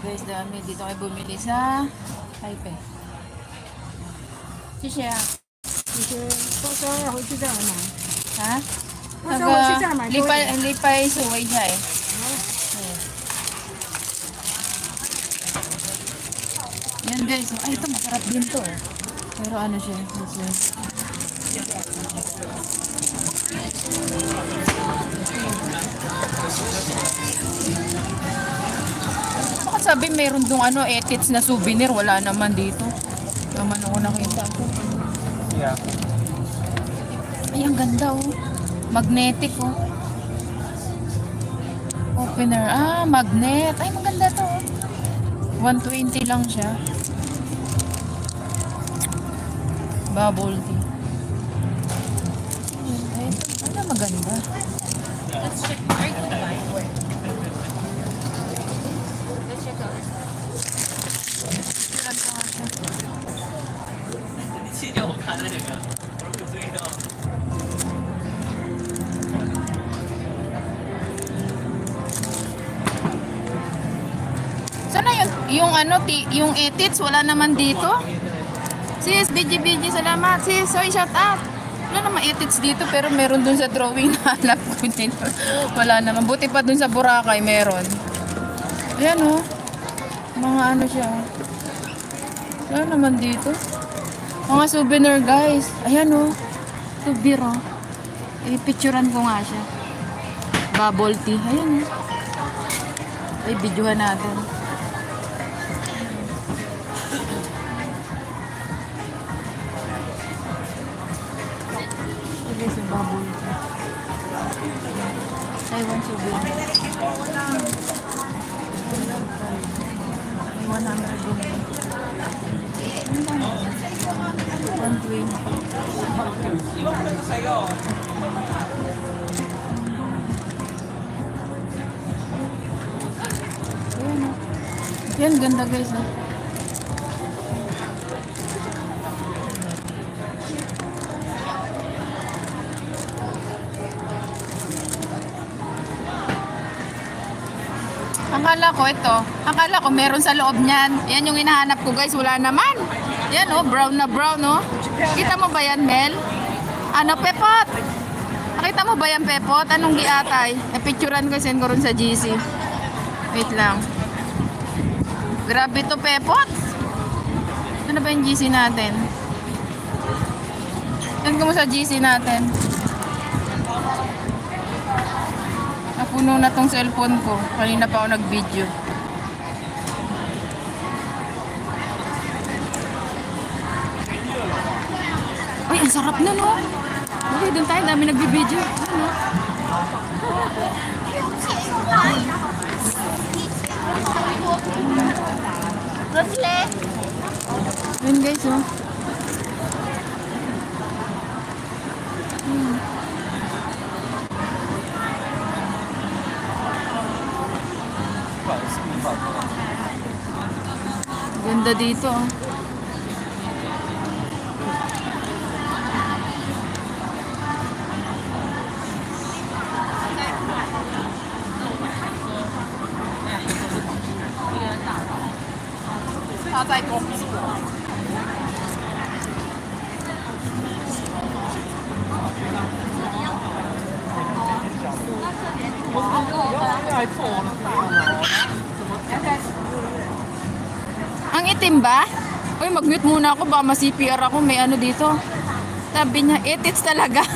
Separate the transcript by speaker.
Speaker 1: guys, dami. Dito kayo bumili sa Taipei. Xixia.
Speaker 2: 其实到时候要回去再买。
Speaker 1: Ha?
Speaker 2: 到时候回去再买多一点。
Speaker 1: Lipay suway siya eh. Yan guys. Ay, ito masarap din to. Pero ano siya? Baka sabi meron dong ano, etits na souvenir. Wala naman dito. Naman ako nakita ko.
Speaker 3: Yeah.
Speaker 1: Ay, ang ganda oh. Magnetic oh. Opener. Ah, magnet. Ay, maganda to oh. 120 lang siya. Bubble tea. Ay, ano maganda.
Speaker 4: Let's check. Are you gonna buy? Let's check out.
Speaker 1: Sana yung ano, yung etits, wala naman dito. Sis, BG, salamat. Sis, sorry, shout out. Wala naman etits dito, pero meron dun sa drawing na hanap ko dito. Wala naman. Buti pa dun sa Boracay, meron. Ayan oh. Mga ano siya. Wala naman dito. Mga souvenir guys. Ayan oh. Souvenir oh. I-picturean ko nga siya. Bubble tea. Ayan oh. Ay, videohan natin. Ito yung bubble tea. Taiwan souvenir. 120. Yan, ganda guys. Akala ko meron sa loob niyan. Yan yung hinahanap ko guys, wala naman. Yan oh, brown na brown oh. Kita mo ba yan, Mel? Ano, pepot? Nakita mo ba yan, pepot? Anong giatay? Picturean ko, send ko rin sa GC. Wait lang. Grabe to, pepot. Ano ba yung GC natin? Send ko mo sa GC natin. Napuno na tong cellphone ko. Kanina pa ako nag-video. Ay, ang sarap na no. Okay, doon tayo. Dami nag-video. Ano? Yun guys oh. Ganda dito. Ang itim ba? Uy, mag-mute muna ako. Baka ma-CPR ako. May ano dito. Sabi niya, etits talaga.